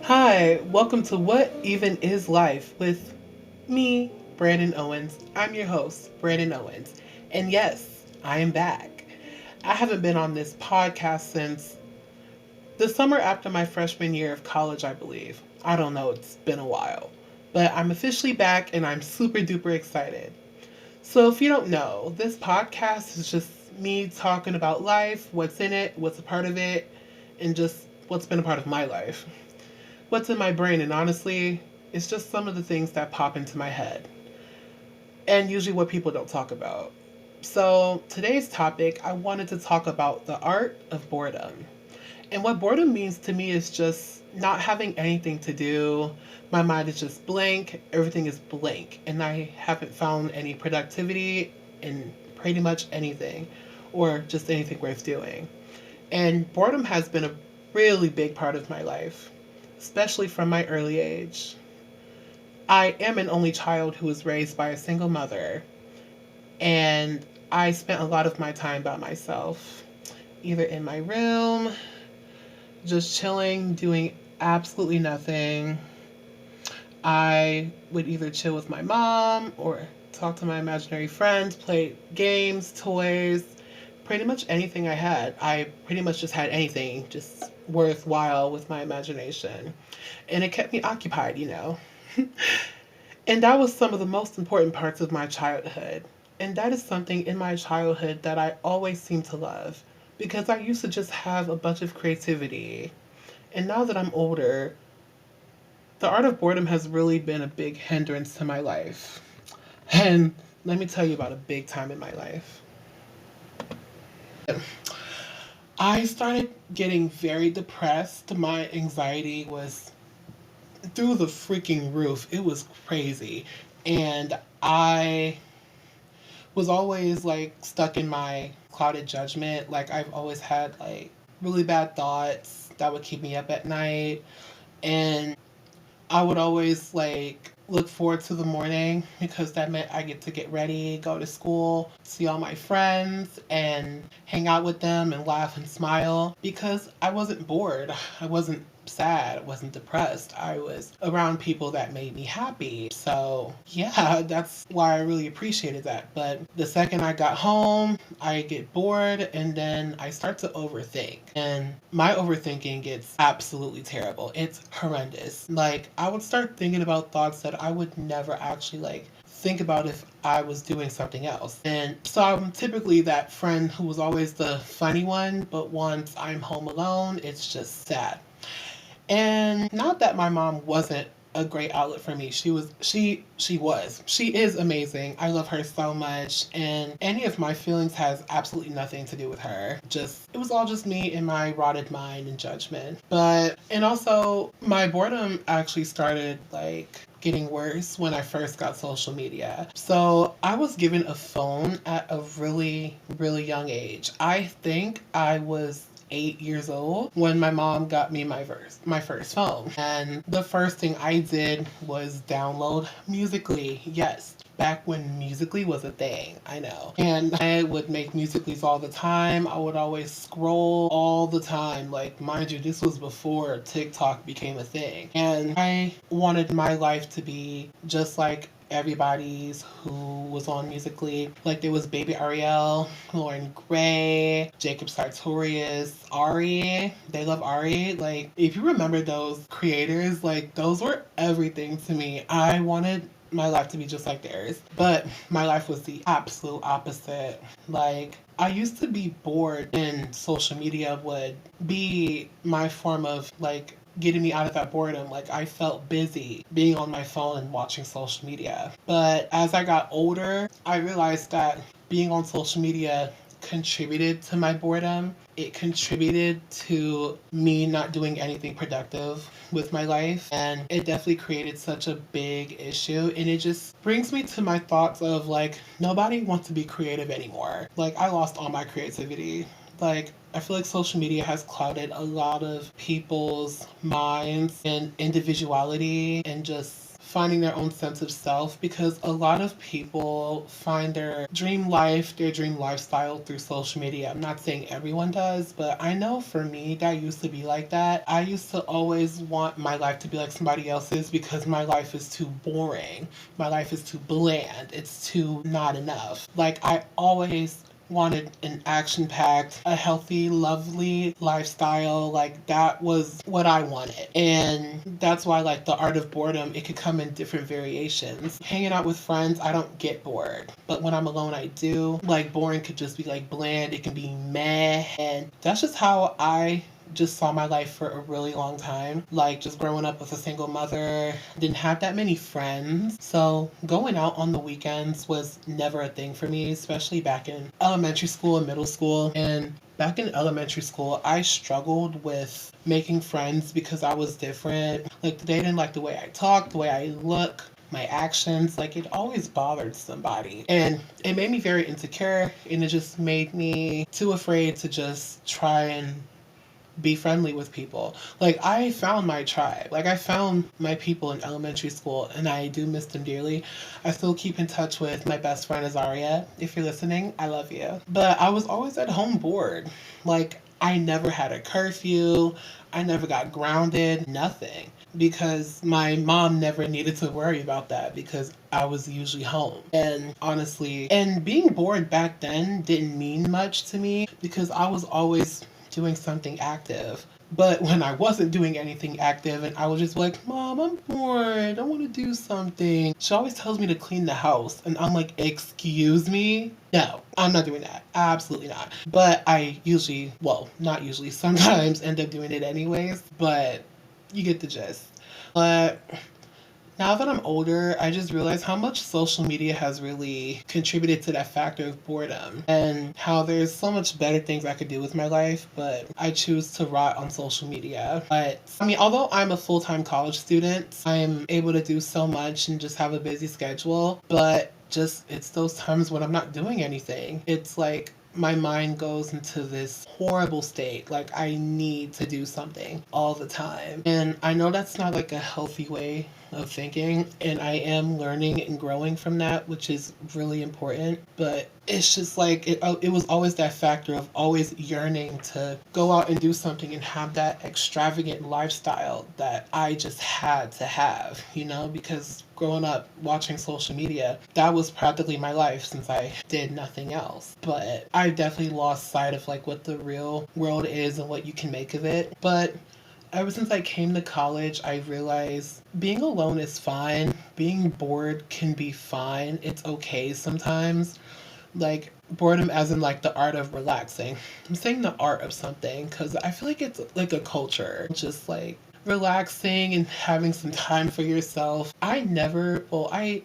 Hi, welcome to What Even Is Life with me, Brandon Owens. I'm your host, Brandon Owens. And yes, I am back. I haven't been on this podcast since the summer after my freshman year of college, I believe. I don't know, it's been a while. But I'm officially back and I'm super duper excited. So, if you don't know, this podcast is just me talking about life, what's in it, what's a part of it, and just what's been a part of my life. What's in my brain, and honestly, it's just some of the things that pop into my head, and usually what people don't talk about. So, today's topic, I wanted to talk about the art of boredom. And what boredom means to me is just not having anything to do. My mind is just blank, everything is blank, and I haven't found any productivity in pretty much anything, or just anything worth doing. And boredom has been a really big part of my life, especially from my early age. I am an only child who was raised by a single mother, and I spent a lot of my time by myself, either in my room, just chilling, doing absolutely nothing. I would either chill with my mom or talk to my imaginary friends, play games, toys, pretty much anything I had. I pretty much just had anything just worthwhile with my imagination. And it kept me occupied. And that was some of the most important parts of my childhood. And that is something in my childhood that I always seem to love because I used to just have a bunch of creativity. And now that I'm older, the art of boredom has really been a big hindrance to my life. And let me tell you about a big time in my life. I started getting very depressed. My anxiety was through the freaking roof. It was crazy. And I was always like stuck in my clouded judgment. Like I've always had like really bad thoughts that would keep me up at night. And I would always like look forward to the morning because that meant I get to get ready, go to school, see all my friends, and hang out with them and laugh and smile because I wasn't bored. I wasn't sad. I wasn't depressed. I was around people that made me happy. So, yeah, that's why I really appreciated that. But the second I got home, I get bored and then I start to overthink. And my overthinking gets absolutely terrible. It's horrendous. Like, I would start thinking about thoughts that I would never actually like think about if I was doing something else. And so I'm typically that friend who was always the funny one, but once I'm home alone, it's just sad. And not that my mom wasn't a great outlet for me. She is amazing. I love her so much and any of my feelings has absolutely nothing to do with her. Just it was all just me and my rotted mind and judgment. But and also my boredom actually started like getting worse when I first got social media. So I was given a phone at a really, really young age. I think I was 8 years old when my mom got me my first phone. And the first thing I did was download Musically. Yes, back when Musically was a thing, I know. And I would make Musicallys all the time. I would always scroll all the time. Like, mind you, this was before TikTok became a thing. And I wanted my life to be just like everybody's who was on Musically. Like there was Baby Ariel, Lauren Gray, Jacob Sartorius, Ari. They love Ari. Like if you remember those creators, like those were everything to me. I wanted my life to be just like theirs. But my life was the absolute opposite. Like I used to be bored and social media would be my form of like getting me out of that boredom. Like I felt busy being on my phone and watching social media. But as I got older, I realized that being on social media contributed to my boredom. It contributed to me not doing anything productive with my life. And it definitely created such a big issue. And it just brings me to my thoughts of like, nobody wants to be creative anymore. Like, I lost all my creativity. Like, I feel like social media has clouded a lot of people's minds and individuality and just finding their own sense of self, because a lot of people find their dream life, their dream lifestyle through social media. I'm not saying everyone does, but I know for me that used to be like that. I used to always want my life to be like somebody else's because my life is too boring. My life is too bland. It's too not enough. Like, I always wanted an action packed, a healthy, lovely lifestyle. Like, that was what I wanted. And that's why, like, the art of boredom, it could come in different variations. Hanging out with friends, I don't get bored. But when I'm alone, I do. Like, boring could just be like bland, it can be meh. And that's just how I just saw my life for a really long time. Like, just growing up with a single mother, didn't have that many friends. So going out on the weekends was never a thing for me, especially back in elementary school and middle school. And back in elementary school, I struggled with making friends because I was different. Like, they didn't like the way I talk, the way I look, my actions. Like, it always bothered somebody. And it made me very insecure, and it just made me too afraid to just try and be friendly with people. Like, I found my tribe. Like, I found my people in elementary school, and I do miss them dearly. I still keep in touch with my best friend Azaria. If you're listening, I love you. But I was always at home bored. Like, I never had a curfew. I never got grounded. Nothing. Because my mom never needed to worry about that because I was usually home. And honestly, and being bored back then didn't mean much to me because I was always doing something active. But when I wasn't doing anything active and I was just like, Mom, I'm bored. I want to do something. She always tells me to clean the house. And I'm like, excuse me? No, I'm not doing that. Absolutely not. But I usually, well, not usually, sometimes end up doing it anyways. But you get the gist. But now that I'm older, I just realize how much social media has really contributed to that factor of boredom and how there's so much better things I could do with my life, but I choose to rot on social media. But I mean, although I'm a full-time college student, I'm able to do so much and just have a busy schedule, but just it's those times when I'm not doing anything. It's like my mind goes into this horrible state. Like, I need to do something all the time. And I know that's not like a healthy way of thinking. And I am learning and growing from that, which is really important. But it's just like, it was always that factor of always yearning to go out and do something and have that extravagant lifestyle that I just had to have, you know, because growing up watching social media, that was practically my life since I did nothing else. But I definitely lost sight of like what the real world is and what you can make of it. But ever since I came to college, I realized being alone is fine. Being bored can be fine. It's okay sometimes. Like, boredom as in like the art of relaxing. I'm saying the art of something because I feel like it's like a culture. Just like relaxing and having some time for yourself. I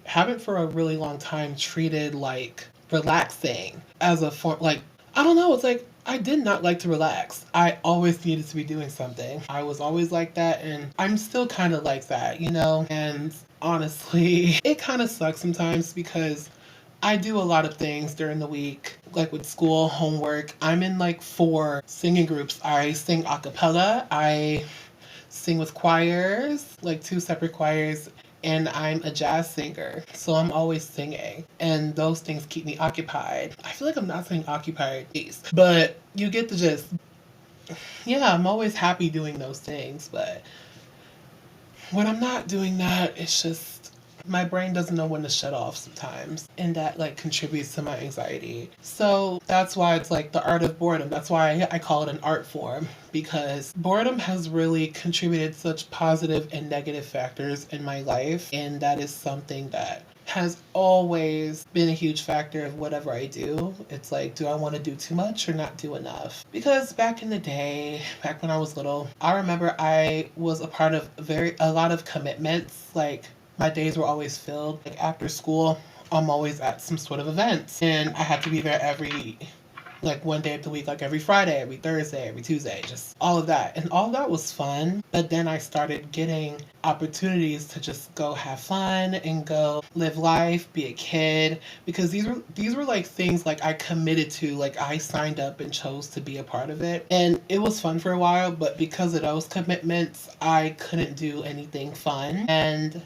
haven't for a really long time treated like relaxing as a form, like, I don't know, it's like I did not like to relax. I always needed to be doing something. I was always like that, and I'm still kind of like that, you know? And honestly, it kind of sucks sometimes because I do a lot of things during the week, like with school, homework. I'm in like 4 singing groups. I sing a cappella, I sing with choirs, like 2 separate choirs, and I'm a jazz singer. So I'm always singing. And those things keep me occupied. I feel like I'm not saying occupied, please, but you get the gist. Yeah, I'm always happy doing those things, but when I'm not doing that, it's just my brain doesn't know when to shut off sometimes, and that like contributes to my anxiety. So that's why it's like the art of boredom. That's why I call it an art form, because boredom has really contributed such positive and negative factors in my life, and that is something that has always been a huge factor of whatever I do. It's like, do I want to do too much or not do enough? Because back in the day, back when I was little, I remember I was a part of a lot of commitments. Like, my days were always filled. Like, after school, I'm always at some sort of event, and I had to be there every like one day of the week, like every Friday, every Thursday, every Tuesday, just all of that. And all of that was fun. But then I started getting opportunities to just go have fun and go live life, be a kid, because these were like things like I committed to, like I signed up and chose to be a part of it. And it was fun for a while, but because of those commitments, I couldn't do anything fun. And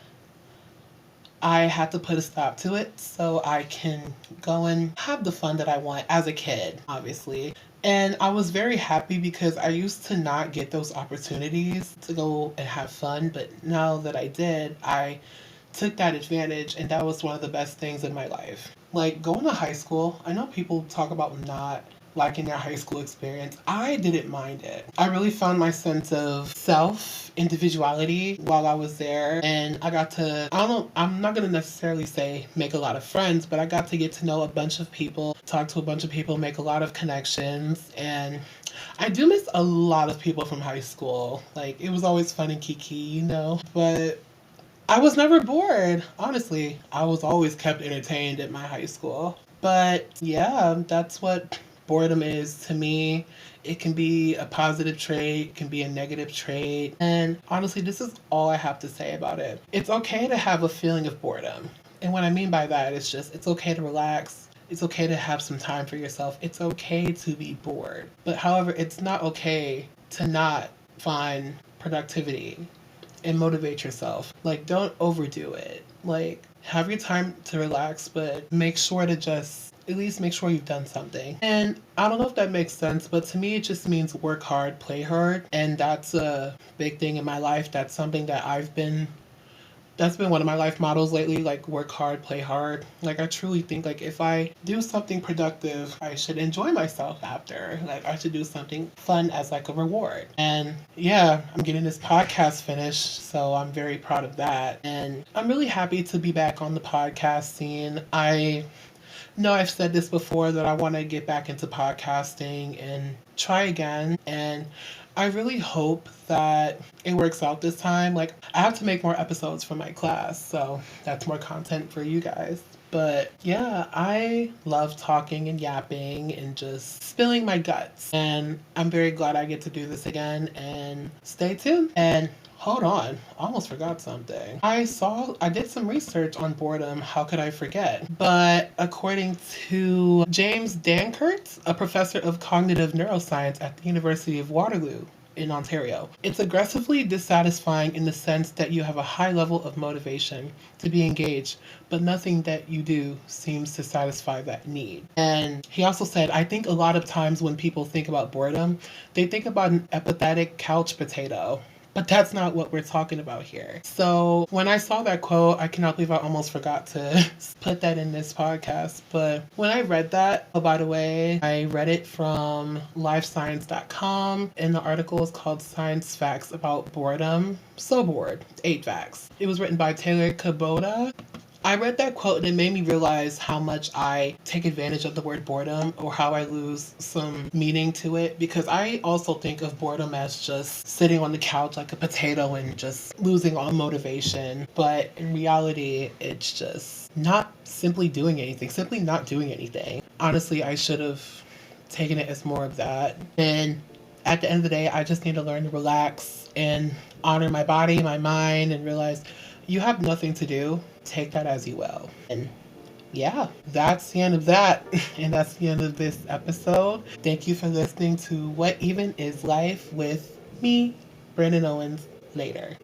I had to put a stop to it so I can go and have the fun that I want as a kid, obviously. And I was very happy because I used to not get those opportunities to go and have fun, but now that I did, I took that advantage, and that was one of the best things in my life. Like going to high school, I know people talk about not liking their high school experience. I didn't mind it. I really found my sense of self, individuality while I was there. And I got to, I don't know, I'm not going to necessarily say make a lot of friends, but I got to get to know a bunch of people, talk to a bunch of people, make a lot of connections. And I do miss a lot of people from high school. Like, it was always fun and kiki. But I was never bored. Honestly, I was always kept entertained at my high school. But yeah, that's what boredom is to me. It can be a positive trait, it can be a negative trait. And honestly, this is all I have to say about it. It's okay to have a feeling of boredom. And what I mean by that is just it's okay to relax. It's okay to have some time for yourself. It's okay to be bored. But however, it's not okay to not find productivity and motivate yourself. Like, don't overdo it. Like, have your time to relax, but make sure to just at least make sure you've done something. And I don't know if that makes sense, but to me, it just means work hard, play hard. And that's a big thing in my life. That's been one of my life models lately, like work hard, play hard. Like, I truly think like if I do something productive, I should enjoy myself after. Like, I should do something fun as like a reward. And yeah, I'm getting this podcast finished, so I'm very proud of that. And I'm really happy to be back on the podcast scene. I know I've said this before that I want to get back into podcasting and try again. And I really hope that it works out this time. Like, I have to make more episodes for my class, so that's more content for you guys. But yeah, I love talking and yapping and just spilling my guts. And I'm very glad I get to do this again. And stay tuned. And hold on, I almost forgot something. I did some research on boredom. How could I forget? But according to James Dankert, a professor of cognitive neuroscience at the University of Waterloo, in Ontario. It's aggressively dissatisfying in the sense that you have a high level of motivation to be engaged, but nothing that you do seems to satisfy that need. And he also said, I think a lot of times when people think about boredom, they think about an apathetic couch potato. But that's not what we're talking about here. So when I saw that quote, I cannot believe I almost forgot to put that in this podcast. But when I read that, oh, by the way, I read it from livescience.com, and the article is called Science Facts About Boredom. So bored. 8 facts. It was written by Taylor Kubota. I read that quote and it made me realize how much I take advantage of the word boredom, or how I lose some meaning to it, because I also think of boredom as just sitting on the couch like a potato and just losing all motivation. But in reality, it's just not simply doing anything, simply not doing anything. Honestly, I should have taken it as more of that. And at the end of the day, I just need to learn to relax and honor my body, my mind, and realize you have nothing to do. Take that as you will. And yeah, that's the end of that. And that's the end of this episode. Thank you for listening to What Even Is Life with me, Brandon Owens. Later.